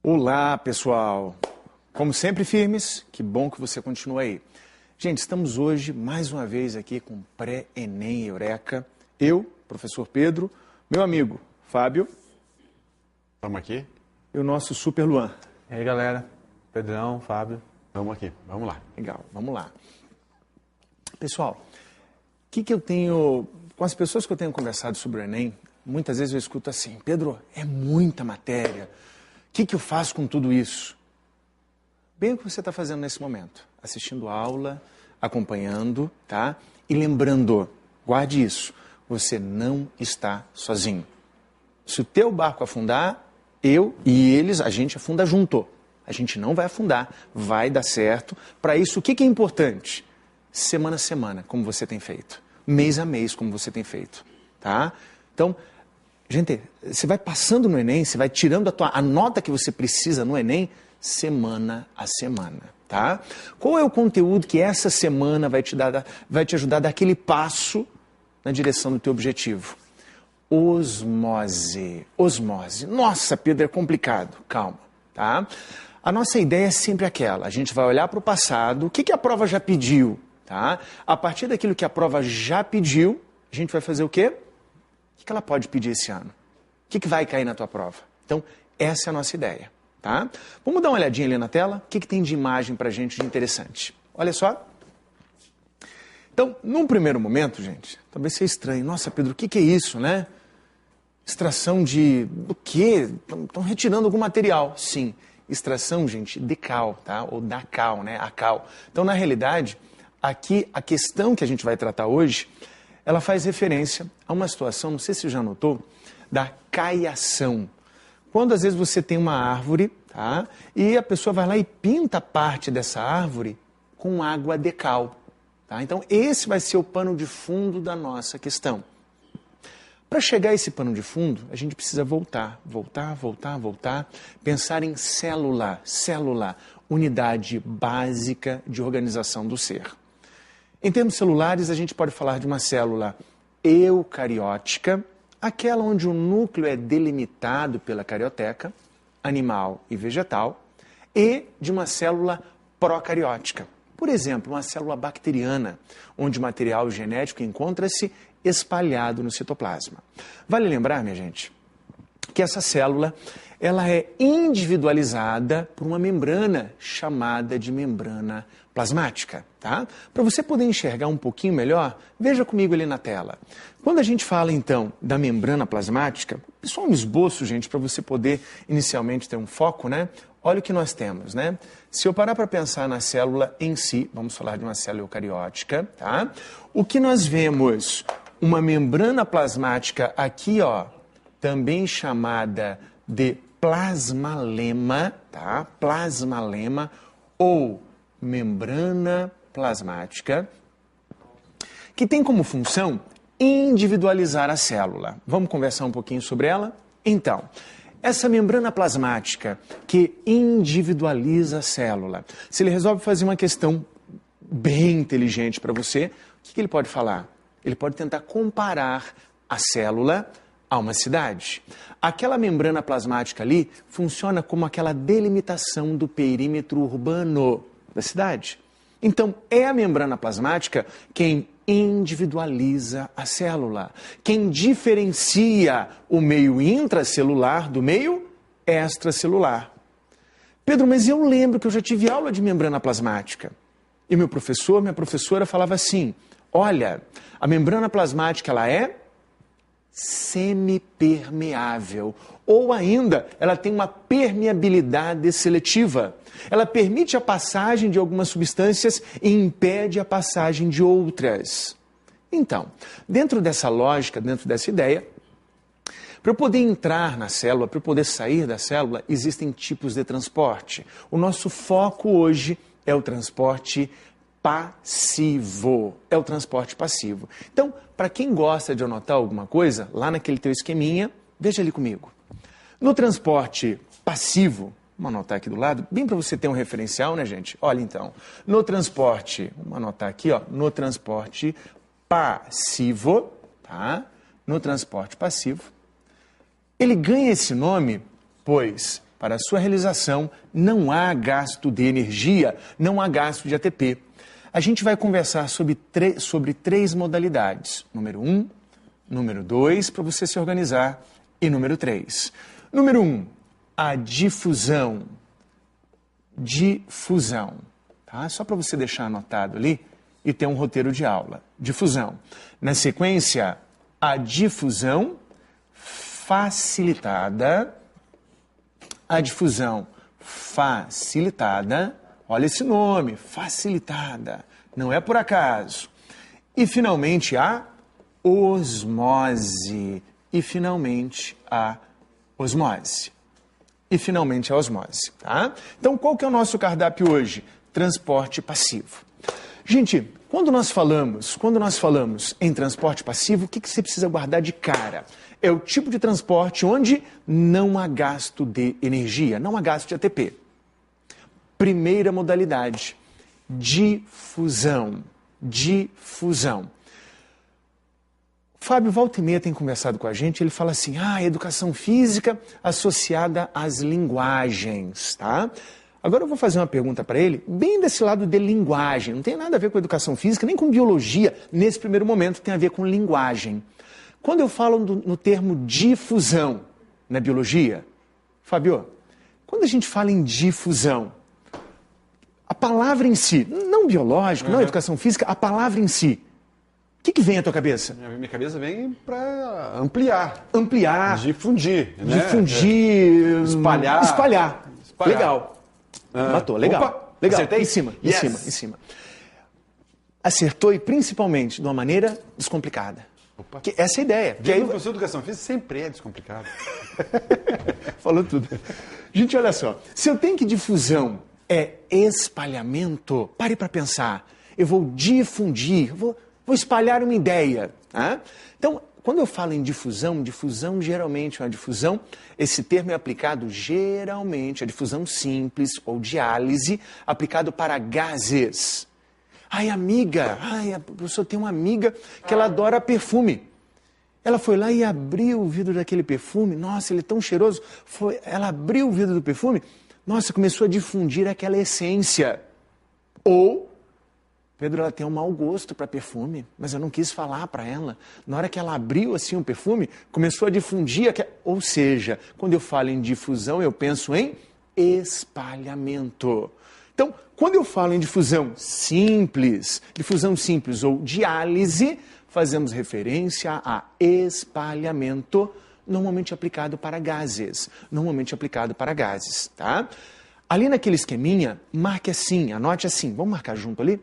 Olá, pessoal! Como sempre, firmes, que bom que você continua aí. Gente, estamos hoje, mais uma vez, aqui com Pré-ENEM Eureka. Eu, professor Pedro, meu amigo Fábio. Vamos aqui? E o nosso Super Luan. E aí, galera? Pedrão, Fábio. Vamos aqui, vamos lá. Legal, vamos lá. Pessoal, o que eu tenho... Com as pessoas que eu tenho conversado sobre o Enem, muitas vezes eu escuto assim: Pedro, é muita matéria. O que eu faço com tudo isso? Bem o que você está fazendo nesse momento. Assistindo a aula, acompanhando, tá? E lembrando, guarde isso, você não está sozinho. Se o teu barco afundar, eu e eles, a gente afunda junto. A gente não vai afundar, vai dar certo. Para isso, o que é importante? Semana a semana, como você tem feito. Mês a mês, como você tem feito, tá? Então, gente, você vai passando no Enem, você vai tirando a nota que você precisa no Enem, semana a semana, tá? Qual é o conteúdo que essa semana vai te ajudar a dar aquele passo na direção do teu objetivo? Osmose. Osmose. Nossa, Pedro, é complicado. Calma, tá? A nossa ideia é sempre aquela. A gente vai olhar para o passado, o que a prova já pediu, tá? A partir daquilo que a prova já pediu, a gente vai fazer o quê? O que ela pode pedir esse ano? O que vai cair na tua prova? Então, essa é a nossa ideia, tá? Vamos dar uma olhadinha ali na tela? O que tem de imagem pra gente de interessante? Olha só. Então, num primeiro momento, gente, talvez seja estranho. Nossa, Pedro, o que é isso, né? Extração de... do quê? Estão retirando algum material. Sim, extração, gente, de cal, tá? Ou da cal, né? A cal. Então, na realidade, aqui a questão que a gente vai tratar hoje, ela faz referência a uma situação, não sei se você já notou, da caiação. Quando às vezes você tem uma árvore, tá? E a pessoa vai lá e pinta parte dessa árvore com água de cal, tá? Então esse vai ser o pano de fundo da nossa questão. Para chegar a esse pano de fundo, a gente precisa voltar, pensar em célula, unidade básica de organização do ser. Em termos celulares, a gente pode falar de uma célula eucariótica, aquela onde o núcleo é delimitado pela carioteca, animal e vegetal, e de uma célula procariótica. Por exemplo, uma célula bacteriana, onde o material genético encontra-se espalhado no citoplasma. Vale lembrar, minha gente, que essa célula ela é individualizada por uma membrana chamada de membrana plasmática, tá? Para você poder enxergar um pouquinho melhor, veja comigo ali na tela. Quando a gente fala, então, da membrana plasmática, só um esboço, gente, para você poder inicialmente ter um foco, né? Olha o que nós temos, né? Se eu parar para pensar na célula em si, vamos falar de uma célula eucariótica, tá? O que nós vemos? Uma membrana plasmática aqui, ó, também chamada de plasmalema, tá? Plasmalema ou membrana plasmática, que tem como função individualizar a célula. Vamos conversar um pouquinho sobre ela? Então, essa membrana plasmática que individualiza a célula, se ele resolve fazer uma questão bem inteligente para você, o que ele pode falar? Ele pode tentar comparar a célula a uma cidade. Aquela membrana plasmática ali funciona como aquela delimitação do perímetro urbano da cidade. Então, é a membrana plasmática quem individualiza a célula, quem diferencia o meio intracelular do meio extracelular. Pedro, mas eu lembro que eu já tive aula de membrana plasmática. E meu professor, minha professora falava assim: olha, a membrana plasmática ela é semipermeável, ou ainda ela tem uma permeabilidade seletiva. Ela permite a passagem de algumas substâncias e impede a passagem de outras. Então, dentro dessa lógica, dentro dessa ideia, para eu poder entrar na célula, para eu poder sair da célula, existem tipos de transporte. O nosso foco hoje é o transporte passivo. É o transporte passivo. Então, para quem gosta de anotar alguma coisa, lá naquele teu esqueminha, veja ali comigo. No transporte passivo, vamos anotar aqui do lado, bem para você ter um referencial, né, gente? Olha então, no transporte, vamos anotar aqui, ó, no transporte passivo, tá? No transporte passivo, ele ganha esse nome, pois para a sua realização, não há gasto de energia, não há gasto de ATP. A gente vai conversar sobre três modalidades. Número 1, número 2, para você se organizar, e número 3. Número 1, a difusão. Difusão. Tá? Só para você deixar anotado ali e ter um roteiro de aula. Difusão. Na sequência, a difusão facilitada. A difusão facilitada. Olha esse nome, facilitada. Não é por acaso. E, finalmente, a osmose. E, finalmente, a osmose. E, finalmente, a osmose. Tá? Então, qual que é o nosso cardápio hoje? Transporte passivo. Gente, quando nós falamos em transporte passivo, o que você precisa guardar de cara? É o tipo de transporte onde não há gasto de energia, não há gasto de ATP. Primeira modalidade, difusão. Difusão. Fábio volta e meia tem conversado com a gente, ele fala assim, educação física associada às linguagens, tá? Agora eu vou fazer uma pergunta para ele, bem desse lado de linguagem, não tem nada a ver com educação física, nem com biologia, nesse primeiro momento tem a ver com linguagem. Quando eu falo no termo difusão na biologia, Fábio, quando a gente fala em difusão, a palavra em si, não biológico, não educação física, a palavra em si, o que vem à tua cabeça? Minha cabeça vem para ampliar. Ampliar. Difundir. Né? Difundir. Espalhar. Espalhar. Legal. Matou, legal. Opa, legal. Acertei? Em cima, Yes. em cima. Acertou e principalmente de uma maneira descomplicada. Opa. Que essa é a ideia. Que Porque professor de educação física sempre é descomplicado. Falou tudo. Gente, olha só. Se eu tenho que difusão é espalhamento, pare para pensar. Eu vou difundir, vou espalhar uma ideia. Tá? Então, quando eu falo em difusão geralmente é uma difusão, esse termo é aplicado geralmente, a difusão simples ou diálise, aplicado para gases. Amiga, a professora tem uma amiga que ela adora perfume. Ela foi lá e abriu o vidro daquele perfume, nossa, ele é tão cheiroso. Ela abriu o vidro do perfume, nossa, começou a difundir aquela essência. Ou, Pedro, ela tem um mau gosto para perfume, mas eu não quis falar para ela. Na hora que ela abriu assim o perfume, começou a difundir. Ou seja, quando eu falo em difusão, eu penso em espalhamento. Então, quando eu falo em difusão simples ou diálise, fazemos referência a espalhamento, normalmente aplicado para gases. Tá? Ali naquele esqueminha, marque assim, anote assim. Vamos marcar junto ali?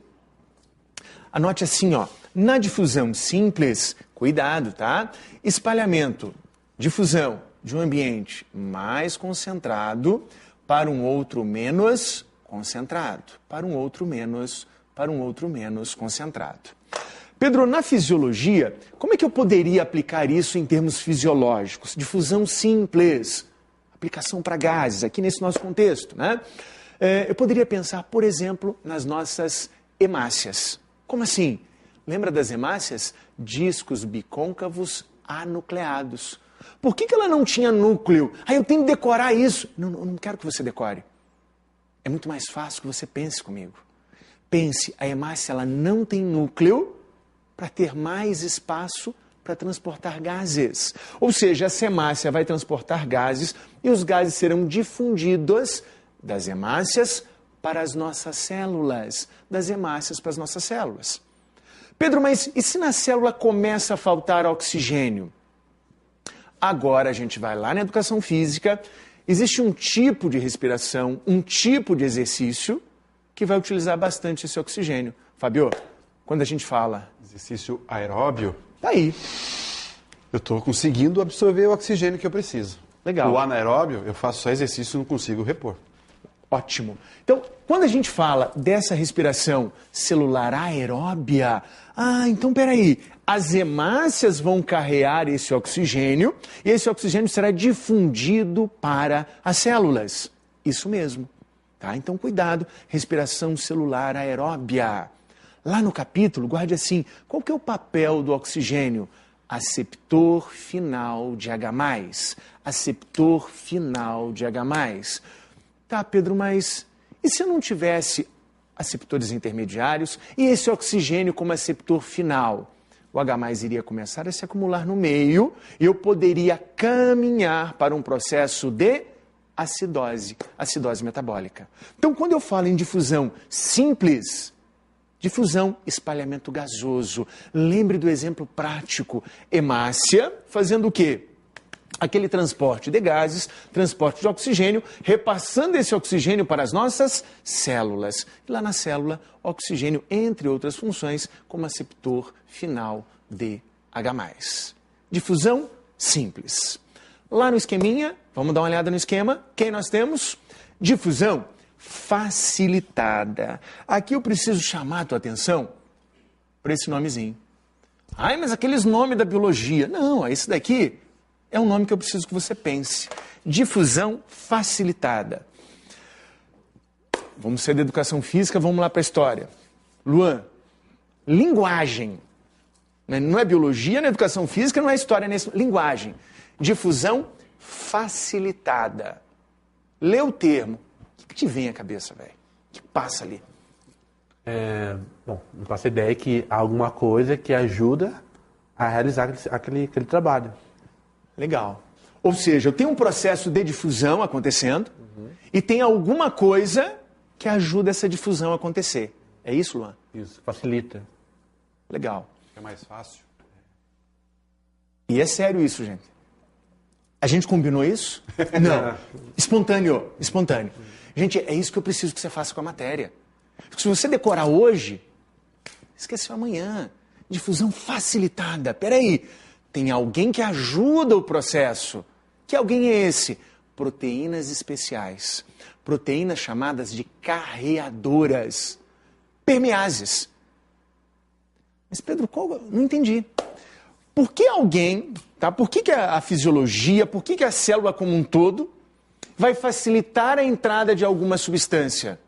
Anote assim, ó. Na difusão simples, cuidado, tá? Espalhamento, difusão de um ambiente mais concentrado para um outro menos concentrado. Para um outro menos concentrado. Pedro, na fisiologia, como é que eu poderia aplicar isso em termos fisiológicos? Difusão simples, aplicação para gases, aqui nesse nosso contexto, né? Eu poderia pensar, por exemplo, nas nossas hemácias. Como assim? Lembra das hemácias? Discos bicôncavos anucleados. Por que ela não tinha núcleo? Eu tenho que decorar isso. Não quero que você decore. É muito mais fácil que você pense comigo. Pense, a hemácia ela não tem núcleo para ter mais espaço para transportar gases. Ou seja, essa hemácia vai transportar gases e os gases serão difundidos das hemácias para as nossas células. Das hemácias para as nossas células. Pedro, mas e se na célula começa a faltar oxigênio? Agora a gente vai lá na educação física, existe um tipo de respiração, um tipo de exercício que vai utilizar bastante esse oxigênio. Fábio, quando a gente fala... Exercício aeróbio. Tá aí. Eu estou conseguindo absorver o oxigênio que eu preciso. Legal. O anaeróbio, eu faço só exercício e não consigo repor. Ótimo. Então, quando a gente fala dessa respiração celular aeróbia, então peraí, as hemácias vão carregar esse oxigênio e esse oxigênio será difundido para as células. Isso mesmo. Tá? Então, cuidado, respiração celular aeróbia. Lá no capítulo, guarde assim, qual que é o papel do oxigênio? aceptor final de H+. Aceptor final de H+. Tá, Pedro, mas e se eu não tivesse aceptores intermediários e esse oxigênio como aceptor final? O H+ iria começar a se acumular no meio e eu poderia caminhar para um processo de acidose metabólica. Então, quando eu falo em difusão simples, difusão, espalhamento gasoso, lembre do exemplo prático, hemácia fazendo o quê? Aquele transporte de gases, transporte de oxigênio, repassando esse oxigênio para as nossas células. E lá na célula, oxigênio, entre outras funções, como aceptor final de H+. Difusão simples. Lá no esqueminha, vamos dar uma olhada no esquema. Quem nós temos? Difusão facilitada. Aqui eu preciso chamar a tua atenção para esse nomezinho. Ai, mas aqueles nomes da biologia. Não, esse daqui é um nome que eu preciso que você pense. Difusão facilitada. Vamos ser da educação física, vamos lá para a história. Luan, linguagem. Não é biologia, não é educação física, não é história, é linguagem. Difusão facilitada. Lê o termo. O que te vem à cabeça, velho? O que passa ali? Bom, não faço ideia que há alguma coisa que ajuda a realizar aquele trabalho. Legal. Ou seja, eu tenho um processo de difusão acontecendo e tem alguma coisa que ajuda essa difusão a acontecer. É isso, Luan? Isso, facilita. Legal. É mais fácil. E é sério isso, gente. A gente combinou isso? Não. Espontâneo. Gente, é isso que eu preciso que você faça com a matéria. Porque se você decorar hoje, esqueceu amanhã. Difusão facilitada. Peraí, tem alguém que ajuda o processo. Que alguém é esse? Proteínas especiais. Proteínas chamadas de carreadoras. Permeases. Mas, Pedro, não entendi. Por que alguém, tá? Por que a fisiologia, por que a célula como um todo vai facilitar a entrada de alguma substância?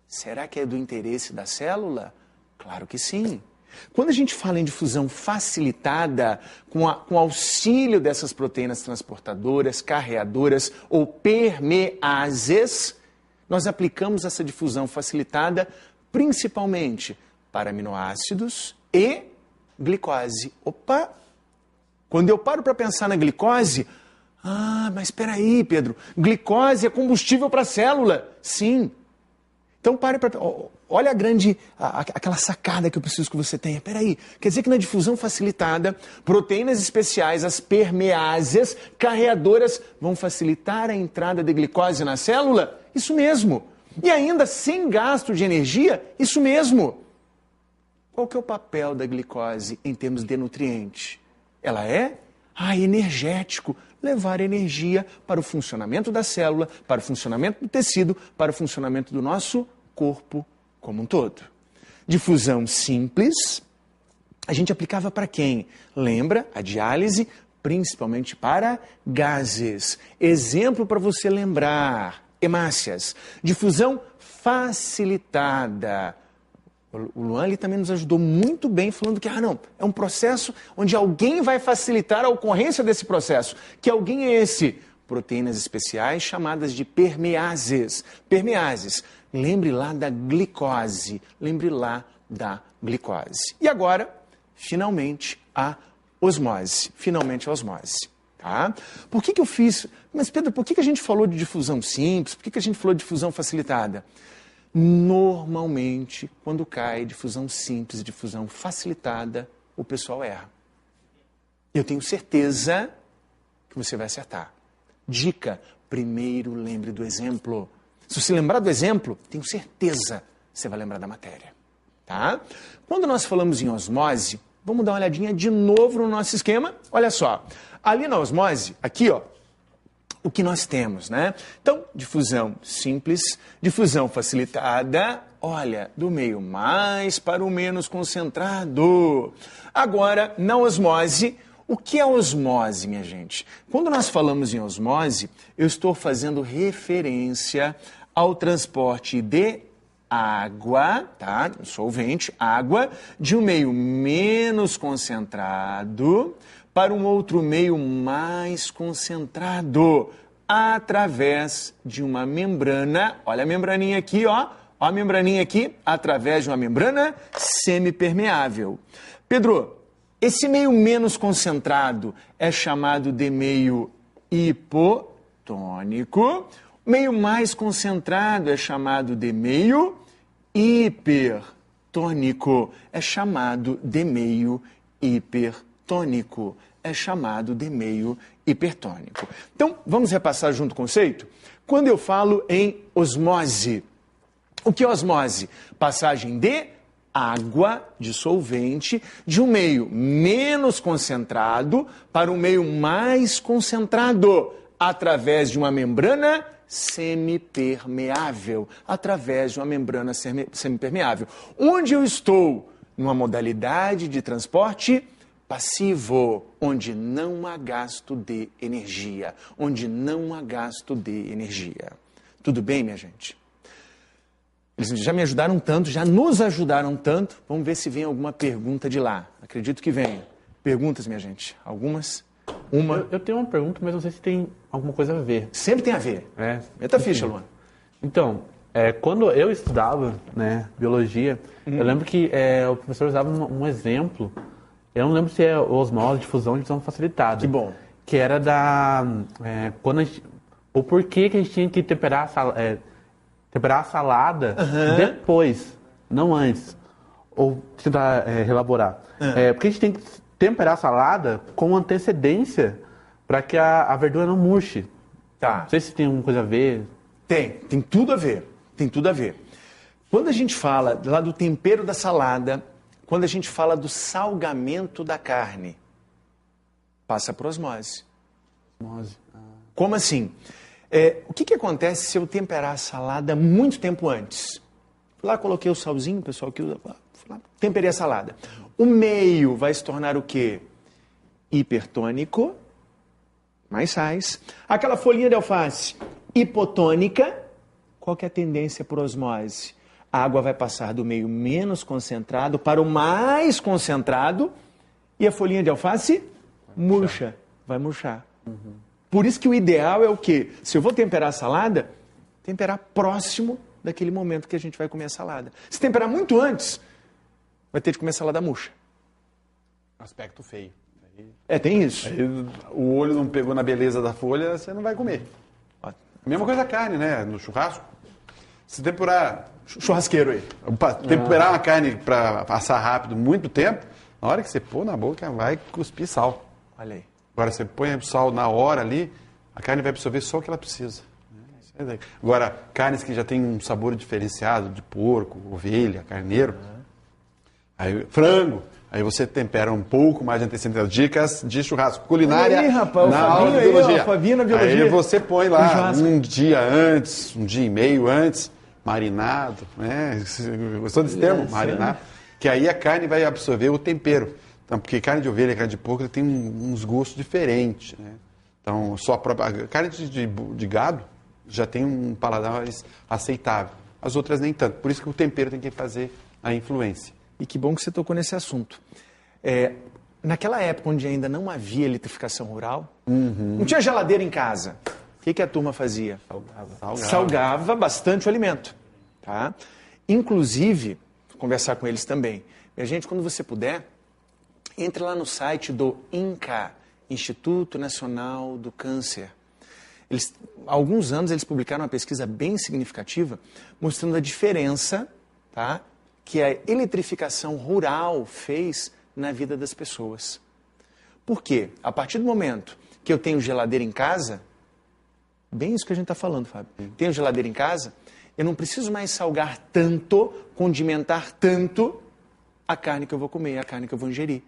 Será que é do interesse da célula? Claro que sim. Quando a gente fala em difusão facilitada, com auxílio dessas proteínas transportadoras, carreadoras ou permeases, nós aplicamos essa difusão facilitada principalmente para aminoácidos e glicose. Opa! Quando eu paro para pensar na glicose, mas espera aí, Pedro, glicose é combustível para a célula. Sim. Então pare para... Olha aquela sacada que eu preciso que você tenha. Espera aí, quer dizer que na difusão facilitada, proteínas especiais, as permeases, carreadoras, vão facilitar a entrada de glicose na célula? Isso mesmo. E ainda sem gasto de energia? Isso mesmo. Qual que é o papel da glicose em termos de nutriente? Ela é energético, levar energia para o funcionamento da célula, para o funcionamento do tecido, para o funcionamento do nosso corpo como um todo. Difusão simples, a gente aplicava para quem? Lembra? A diálise, principalmente para gases. Exemplo para você lembrar, hemácias. Difusão facilitada. O Luan ali também nos ajudou muito bem falando que, não, é um processo onde alguém vai facilitar a ocorrência desse processo. Que alguém é esse? Proteínas especiais chamadas de permeases. Permeases. Lembre lá da glicose. Lembre lá da glicose. E agora, finalmente, a osmose. Finalmente a osmose. Tá? Por que eu fiz... Mas, Pedro, por que a gente falou de difusão simples? Por que a gente falou de difusão facilitada? Normalmente, quando cai difusão simples e difusão facilitada, o pessoal erra. Eu tenho certeza que você vai acertar. Dica, primeiro lembre do exemplo. Se você lembrar do exemplo, tenho certeza que você vai lembrar da matéria. Tá? Quando nós falamos em osmose, vamos dar uma olhadinha de novo no nosso esquema. Olha só, ali na osmose, aqui ó, o que nós temos, né? Então, difusão simples, difusão facilitada, olha, do meio mais para o menos concentrado. Agora, na osmose, o que é osmose, minha gente? Quando nós falamos em osmose, eu estou fazendo referência ao transporte de água, tá? Solvente, água, de um meio menos concentrado para um outro meio mais concentrado, através de uma membrana, olha a membraninha aqui, ó a membraninha aqui, através de uma membrana semipermeável. Pedro, esse meio menos concentrado é chamado de meio hipotônico, o meio mais concentrado é chamado de meio hipertônico, é chamado de meio hipertônico, é chamado de meio hipertônico. Então, vamos repassar junto o conceito? Quando eu falo em osmose, o que é osmose? Passagem de água dissolvente de um meio menos concentrado para um meio mais concentrado, através de uma membrana semipermeável, através de uma membrana semipermeável. Onde eu estou? Numa modalidade de transporte passivo, onde não há gasto de energia, onde não há gasto de energia. Tudo bem, minha gente? Eles já me ajudaram tanto, já nos ajudaram tanto. Vamos ver se vem alguma pergunta de lá. Acredito que venha. Perguntas, minha gente? Algumas? Uma? Eu tenho uma pergunta, mas não sei se tem alguma coisa a ver. Sempre tem a ver. Meta a ficha, Luan. Então, quando eu estudava, né, biologia, eu lembro que o professor usava um exemplo. Eu não lembro se é osmose, difusão, divisão facilitada. Que bom. Que era da... o porquê que a gente tinha que temperar a salada depois, não antes. Ou tentar relaborar. Porque a gente tem que temperar a salada com antecedência para que a verdura não murche. Tá. Não sei se tem alguma coisa a ver. Tem tudo a ver. Tem tudo a ver. Quando a gente fala lá do tempero da salada, quando a gente fala do salgamento da carne, passa por osmose. Osmose. Como assim? O que acontece se eu temperar a salada muito tempo antes? Fui lá, coloquei o salzinho, o pessoal que usa, temperei a salada. O meio vai se tornar o quê? Hipertônico, mais sais. Aquela folhinha de alface hipotônica, qual que é a tendência por osmose? A água vai passar do meio menos concentrado para o mais concentrado e a folhinha de alface murcha, vai murchar. Por isso que o ideal é o quê? Se eu vou temperar a salada, temperar próximo daquele momento que a gente vai comer a salada. Se temperar muito antes, vai ter de comer a salada murcha. Aspecto feio. Tem isso. Aí o olho não pegou na beleza da folha, você não vai comer. Mesma coisa a carne, né? No churrasco. Se temperar... Churrasqueiro aí. Temperar uma carne para assar rápido muito tempo, na hora que você pôr na boca, vai cuspir sal. Olha aí. Agora, você põe o sal na hora ali, a carne vai absorver só o que ela precisa. Agora, carnes que já têm um sabor diferenciado, de porco, ovelha, carneiro, aí, frango, aí você tempera um pouco mais de antecedência. Dicas de churrasco culinária aí, rapaz, na aula de biologia. O Fabinho na biologia. Aí você põe lá um dia antes, um dia e meio antes, marinado, né? Gostou desse termo? Marinado. Que aí a carne vai absorver o tempero. Então, porque carne de ovelha e carne de porco tem uns gostos diferentes, né? Então, só a própria carne de gado já tem um paladar mais aceitável. As outras nem tanto. Por isso que o tempero tem que fazer a influência. E que bom que você tocou nesse assunto. Naquela época onde ainda não havia eletrificação rural, não tinha geladeira em casa. O que a turma fazia? Salgava bastante o alimento. Tá? Inclusive, vou conversar com eles também. Minha gente, quando você puder, entre lá no site do INCA, Instituto Nacional do Câncer. Há alguns anos eles publicaram uma pesquisa bem significativa mostrando a diferença, tá, que a eletrificação rural fez na vida das pessoas. Por quê? A partir do momento que eu tenho geladeira em casa, bem isso que a gente está falando, Fábio, tenho geladeira em casa, eu não preciso mais salgar tanto, condimentar tanto a carne que eu vou comer, a carne que eu vou ingerir.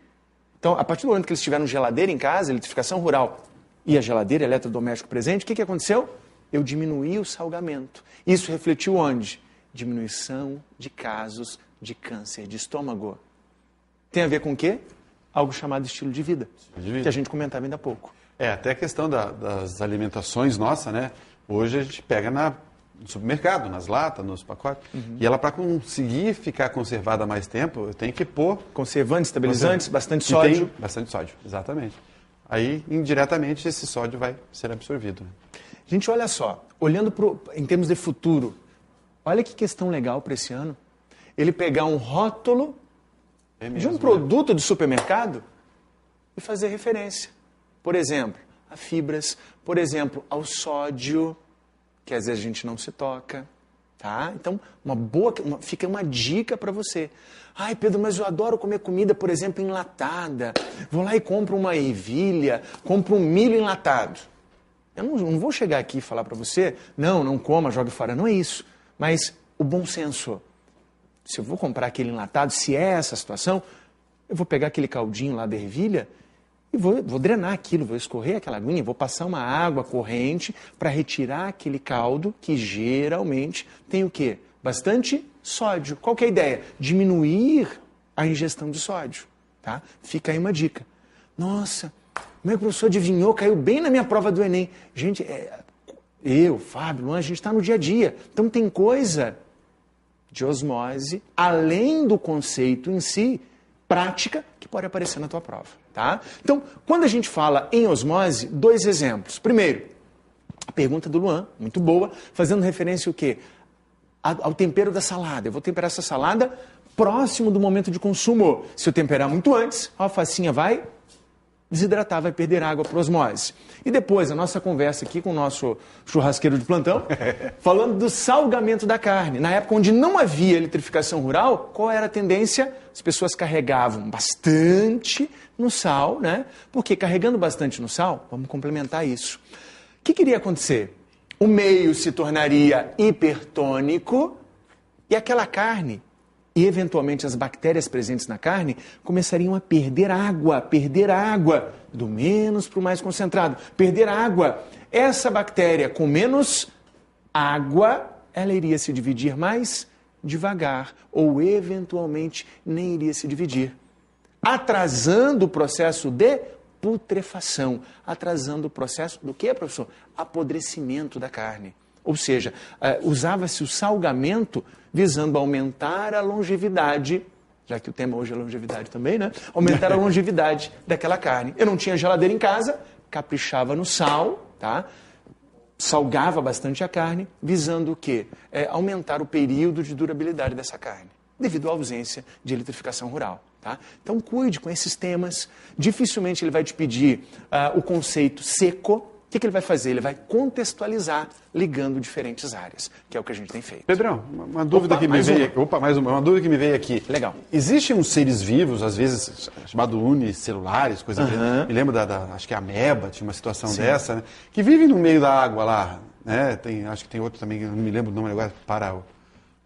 Então, a partir do momento que eles tiveram geladeira em casa, eletrificação rural e a geladeira eletrodoméstico presente, o que aconteceu? Eu diminuí o salgamento. Isso refletiu onde? Diminuição de casos de câncer de estômago. Tem a ver com o quê? Algo chamado estilo de vida, que a gente comentava ainda há pouco. Até a questão das alimentações nossa, né? Hoje a gente pega no supermercado, nas latas, nos pacotes. E ela, para conseguir ficar conservada mais tempo, eu tenho que pôr... Conservantes, estabilizantes, bastante sódio. Bastante sódio, exatamente. Aí, indiretamente, esse sódio vai ser absorvido. Gente, olha só, olhando em termos de futuro, olha que questão legal para esse ano. Ele pegar um rótulo de um produto de supermercado e fazer referência. Por exemplo, a fibras, por exemplo, ao sódio, que às vezes a gente não se toca, tá? Então, fica uma dica para você. Ai, Pedro, mas eu adoro comer comida, por exemplo, enlatada. Vou lá e compro uma ervilha, compro um milho enlatado. Eu não vou chegar aqui e falar para você, não coma, jogue fora, não é isso. Mas o bom senso, se eu vou comprar aquele enlatado, se é essa a situação, eu vou pegar aquele caldinho lá da ervilha e vou drenar aquilo, vou escorrer aquela aguinha, vou passar uma água corrente para retirar aquele caldo que geralmente tem o quê? Bastante sódio. Qual que é a ideia? Diminuir a ingestão de sódio. Tá? Fica aí uma dica. Nossa, como é que o professor adivinhou? Caiu bem na minha prova do Enem. Gente, eu, Fábio, Luan, a gente está no dia a dia. Então tem coisa de osmose, além do conceito em si, prática, que pode aparecer na tua prova. Tá? Então, quando a gente fala em osmose, 2 exemplos. Primeiro, a pergunta do Luan, muito boa, fazendo referência ao quê? Ao tempero da salada. Eu vou temperar essa salada próximo do momento de consumo. Se eu temperar muito antes, a alfacinha vai desidratar, vai perder água por osmose. E depois, a nossa conversa aqui com o nosso churrasqueiro de plantão, falando do salgamento da carne. Na época onde não havia eletrificação rural, qual era a tendência? As pessoas carregavam bastante no sal, né? Porque carregando bastante no sal, vamos complementar isso. O que iria acontecer? O meio se tornaria hipertônico e aquela carne, e eventualmente as bactérias presentes na carne, começariam a perder água, do menos para o mais concentrado, perder água. Essa bactéria com menos água, ela iria se dividir mais devagar, ou eventualmente nem iria se dividir, atrasando o processo de putrefação, atrasando o processo do que, professor? Apodrecimento da carne. Ou seja, usava-se o salgamento visando aumentar a longevidade, já que o tema hoje é longevidade também, né? Aumentar a longevidade daquela carne. Eu não tinha geladeira em casa, caprichava no sal, tá? Salgava bastante a carne, visando o quê? Aumentar o período de durabilidade dessa carne, devido à ausência de eletrificação rural. Tá? Então, cuide com esses temas. Dificilmente ele vai te pedir o conceito seco. O que ele vai fazer? Ele vai contextualizar, ligando diferentes áreas, que é o que a gente tem feito. Pedrão, uma dúvida que me veio aqui. Mais uma dúvida que me veio aqui. Legal. Existem uns seres vivos, às vezes, chamados unicelulares, coisa que... Me lembro acho que a ameba tinha uma situação dessa, né? Que vivem no meio da água lá, né? Acho que tem outro também, eu não me lembro o nome agora,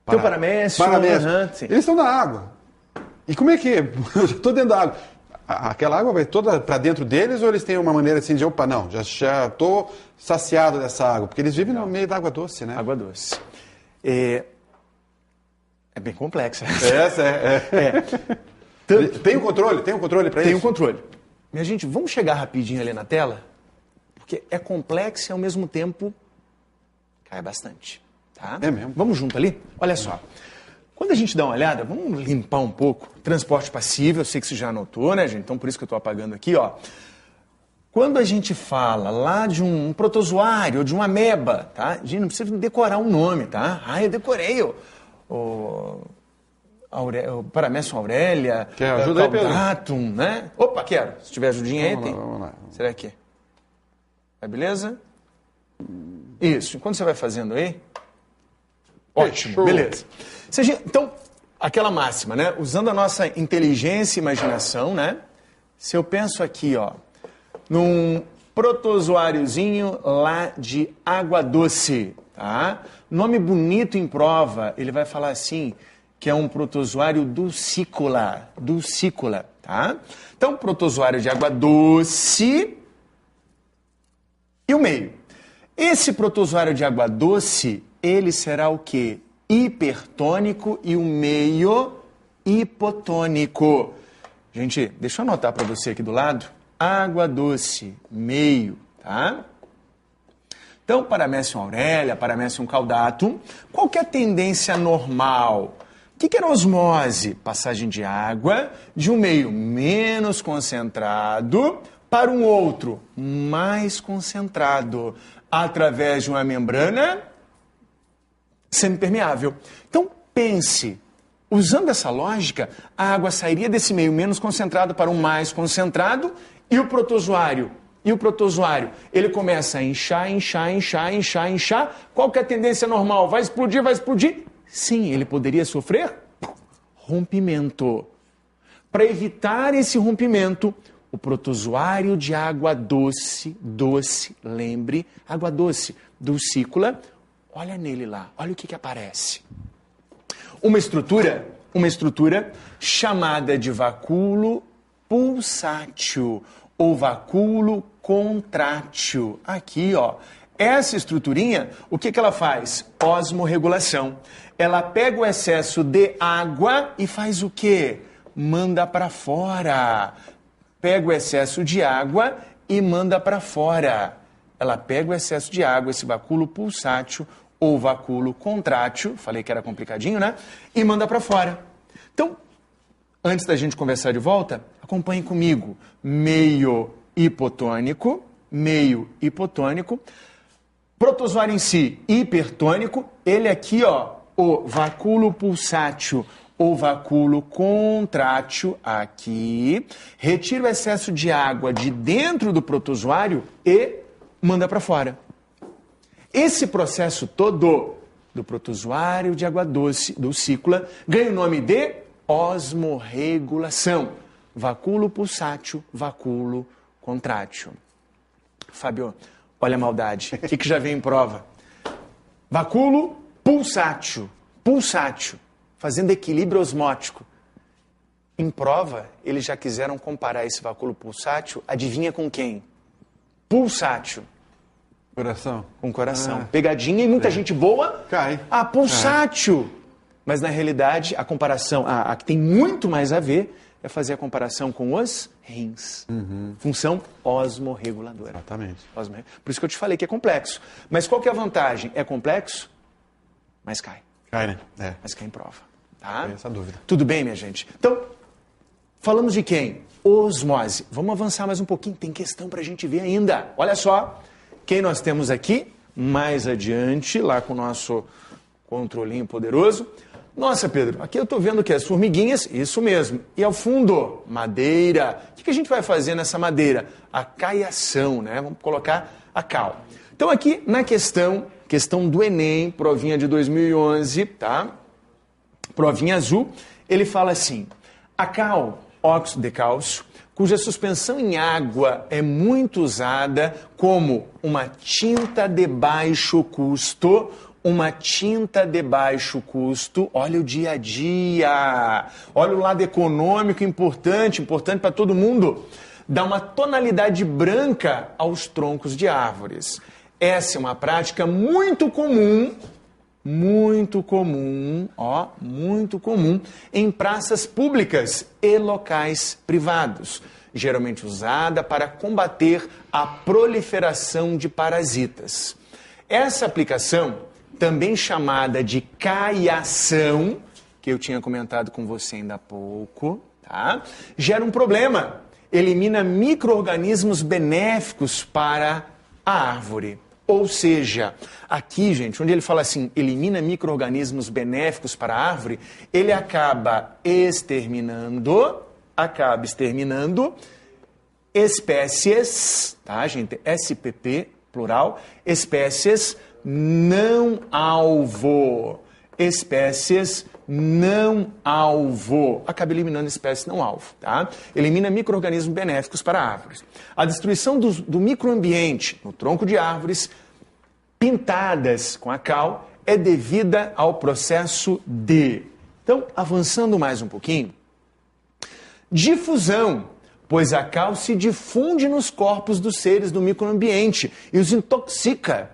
Tem o paramécio. Eles estão na água. E como é que... Eu já estou dentro da água. Aquela água vai toda para dentro deles ou eles têm uma maneira assim de, opa, não, já estou saciado dessa água? Porque eles vivem no meio da água doce, né? Água doce. É bem complexa. Tem um controle? Tem um controle para isso? Tem um controle. Minha gente, vamos chegar rapidinho ali na tela, porque é complexa e ao mesmo tempo cai bastante. Tá? É mesmo? Vamos junto ali? Olha só. Quando a gente dá uma olhada, vamos limpar um pouco. Transporte passível, eu sei que você já anotou, né, gente? Então, por isso que eu estou apagando aqui, ó. Quando a gente fala lá de um protozoário, de uma ameba, tá? Gente, não precisa decorar um nome, tá? Ah, eu decorei o Paramécio aurelia, quer ajuda aí, Pedro? Caldatum, né? Opa, quero. Se tiver ajudinha aí, tem. Vamos lá. Será que? Vai, beleza? Isso. Enquanto você vai fazendo aí... Ótimo, Fechou. beleza. Então, aquela máxima, né? Usando a nossa inteligência e imaginação, né? Se eu penso aqui, ó, num protozoáriozinho lá de água doce, tá? Nome bonito em prova, ele vai falar assim, que é um protozoário dulcícola, tá? Então, protozoário de água doce e o meio. Esse protozoário de água doce, ele será o quê? Hipertônico e o meio hipotônico. Gente, deixa eu anotar para você aqui do lado. Água doce, meio, tá? Então, Paramecium aurelia, Paramecium caudatum, qual que é a tendência normal? O que era osmose? Passagem de água de um meio menos concentrado para um outro mais concentrado, através de uma membrana semipermeável. Então, pense, usando essa lógica, a água sairia desse meio menos concentrado para um mais concentrado e o protozoário, ele começa a inchar. Qual que é a tendência normal? Vai explodir? Sim, ele poderia sofrer rompimento. Para evitar esse rompimento, o protozoário de água doce, lembre, água doce, dulcícola, olha nele lá, olha o que aparece. Uma estrutura chamada de vacúolo pulsátil ou vacúolo contrátil. Aqui, ó, essa estruturinha, o que ela faz? Osmorregulação. Ela pega o excesso de água e faz o quê? Manda para fora. Pega o excesso de água e manda para fora. Ela pega o excesso de água, esse vacúolo pulsátil ou vacúolo contrátil, falei que era complicadinho, né? E manda para fora. Então, antes da gente conversar de volta, acompanhe comigo. Meio hipotônico. Protozoário em si, hipertônico. Ele aqui, ó, o vacúolo pulsátil ou vacúolo contrátil, aqui, retira o excesso de água de dentro do protozoário e manda para fora. Esse processo todo do protozoário de água doce, dulcícola, ganha o nome de osmorregulação. Vacúolo pulsátil, vacúolo contrátil. Fábio, olha a maldade. O que já vem em prova? Vacúolo pulsátil, fazendo equilíbrio osmótico. Em prova, eles já quiseram comparar esse vacúolo pulsátil, adivinha com quem? Pulsátil. Coração. Com coração. Pegadinha e muita gente boa. Cai. Pulsátil. Mas na realidade, a comparação, a que tem muito mais a ver, é fazer a comparação com os rins. Função osmorreguladora. Exatamente. Por isso que eu te falei que é complexo. Mas qual que é a vantagem? É complexo, mas cai. Cai, né? É. Mas cai em prova. Tá? Tem essa dúvida. Tudo bem, minha gente? Então, falamos de quem? Osmose. Vamos avançar mais um pouquinho. Tem questão pra gente ver ainda. Olha só. Quem nós temos aqui? Mais adiante, lá com o nosso controlinho poderoso. Nossa, Pedro, aqui eu estou vendo que as formiguinhas, isso mesmo. E ao fundo, madeira. O que a gente vai fazer nessa madeira? A caiação, né? Vamos colocar a cal. Então aqui na questão do Enem, provinha de 2011, tá? Provinha azul, ele fala assim: a cal, óxido de cálcio, cuja suspensão em água é muito usada como uma tinta de baixo custo. Olha o dia a dia, olha o lado econômico importante para todo mundo. Dá uma tonalidade branca aos troncos de árvores. Essa é uma prática muito comum em praças públicas e locais privados, geralmente usada para combater a proliferação de parasitas. Essa aplicação, também chamada de caiação, que eu tinha comentado com você ainda há pouco, tá? Gera um problema. Elimina micro-organismos benéficos para a árvore. Ou seja, aqui, gente, onde ele fala assim, elimina micro-organismos benéficos para a árvore, ele acaba exterminando espécies, tá, gente? SPP, plural, espécies não alvo. Acaba eliminando espécies não alvo, tá? Elimina micro-organismos benéficos para árvores. A destruição do microambiente no tronco de árvores pintadas com a cal é devida ao processo de... Então, avançando mais um pouquinho, difusão, pois a cal se difunde nos corpos dos seres do microambiente e os intoxica.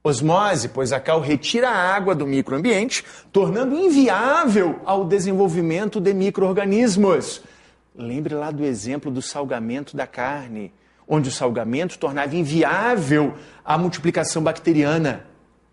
Osmose, pois a cal retira a água do microambiente, tornando inviável ao desenvolvimento de micro-organismos. Lembre lá do exemplo do salgamento da carne. onde o salgamento tornava inviável a multiplicação bacteriana.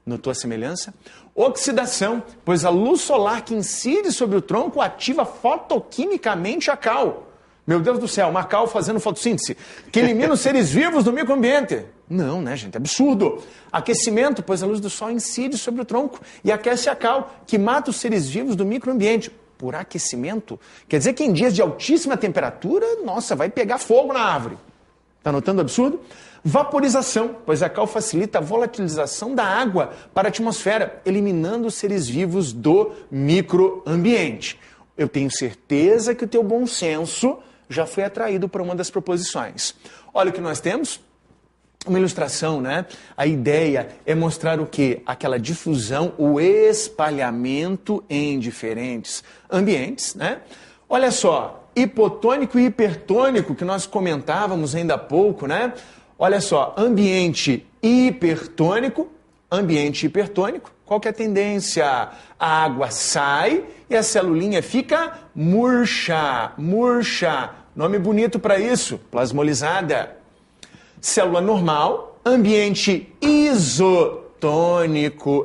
Notou a semelhança? Oxidação, pois a luz solar que incide sobre o tronco ativa fotoquimicamente a cal. Meu Deus do céu, uma cal fazendo fotossíntese, que elimina os seres vivos do microambiente. Não, né, gente? Absurdo. Aquecimento, pois a luz do sol incide sobre o tronco e aquece a cal, que mata os seres vivos do microambiente. Por aquecimento, quer dizer que em dias de altíssima temperatura, nossa, vai pegar fogo na árvore. Está notando o absurdo? Vaporização, pois a cal facilita a volatilização da água para a atmosfera, eliminando os seres vivos do microambiente. Eu tenho certeza que o teu bom senso já foi atraído por uma das proposições. Olha o que nós temos. Uma ilustração, né? A ideia é mostrar o quê? Aquela difusão, o espalhamento em diferentes ambientes, né? Olha só, hipotônico e hipertônico, que nós comentávamos ainda há pouco, né? Olha só, ambiente hipertônico, qual que é a tendência? A água sai e a celulinha fica murcha. Nome bonito para isso, plasmolizada. Célula normal, ambiente isotônico,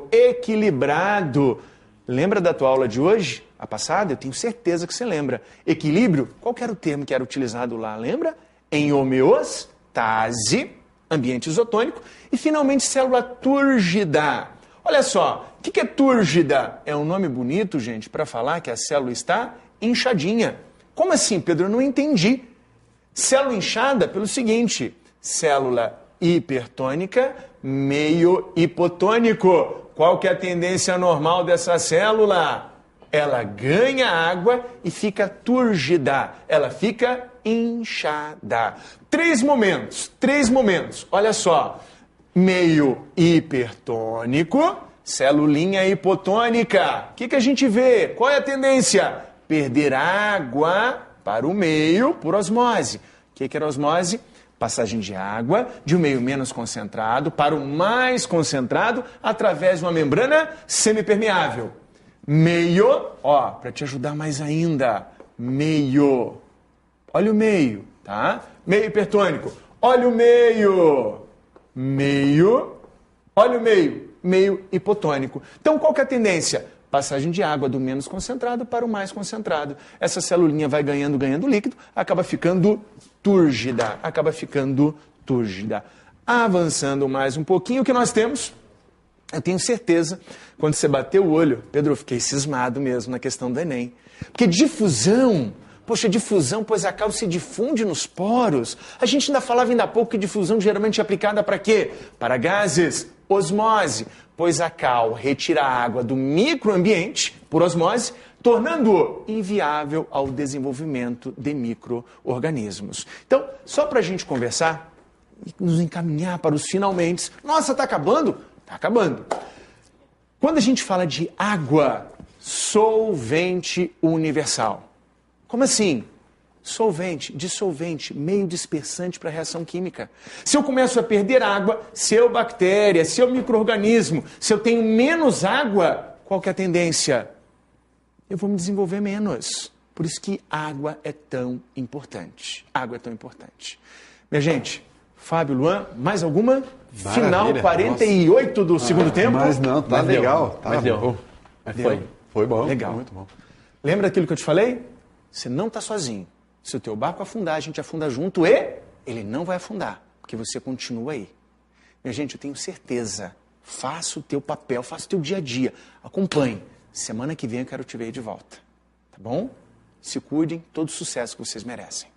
equilibrado. Lembra da tua aula de hoje? A passada? Eu tenho certeza que você lembra. Equilíbrio, qual que era o termo que era utilizado lá? Lembra? Em homeostase, ambiente isotônico. E finalmente célula túrgida. Olha só, o que é túrgida? É um nome bonito, gente, para falar que a célula está inchadinha. Como assim, Pedro? Eu não entendi. Célula inchada pelo seguinte: célula hipertônica, meio hipotônico. Qual que é a tendência normal dessa célula? Ela ganha água e fica túrgida. Ela fica inchada. Três momentos. Olha só. Meio hipertônico, celulinha hipotônica. O que a gente vê? Qual é a tendência? Perder água para o meio por osmose. O que era osmose? Passagem de água de um meio menos concentrado para o mais concentrado através de uma membrana semipermeável. Meio, ó, para te ajudar mais ainda, meio. Olha o meio, tá? Meio hipertônico. Olha o meio. Meio. Olha o meio. Meio hipotônico. Então, qual que é a tendência? Passagem de água do menos concentrado para o mais concentrado. Essa celulinha vai ganhando líquido, acaba ficando túrgida. Avançando mais um pouquinho, o que nós temos? Eu tenho certeza, quando você bateu o olho, Pedro, eu fiquei cismado mesmo na questão do Enem. Porque difusão, pois a cal se difunde nos poros. A gente ainda falava ainda há pouco que difusão geralmente é aplicada para quê? Para gases. Osmose, pois a cal retira a água do microambiente, por osmose, tornando-o inviável ao desenvolvimento de micro-organismos. Então, só para a gente conversar e nos encaminhar para os finalmente. Nossa, está acabando? Está acabando. Quando a gente fala de água, solvente universal. Como assim? Solvente, dissolvente, meio dispersante para a reação química. Se eu começo a perder água, se eu bactéria, se eu micro-organismo, se eu tenho menos água, qual que é a tendência? Eu vou me desenvolver menos. Por isso que água é tão importante. Minha gente, Fábio, Luan, mais alguma? Maravilha. Final 48 do segundo tempo? Mas não, tá legal. Mas deu. Foi bom. Legal. Muito bom. Lembra aquilo que eu te falei? Você não está sozinho. Se o teu barco afundar, a gente afunda junto e ele não vai afundar, porque você continua aí. Minha gente, eu tenho certeza. Faça o teu papel, faça o teu dia a dia. Acompanhe. Semana que vem eu quero te ver de volta. Tá bom? Se cuidem, todo o sucesso que vocês merecem.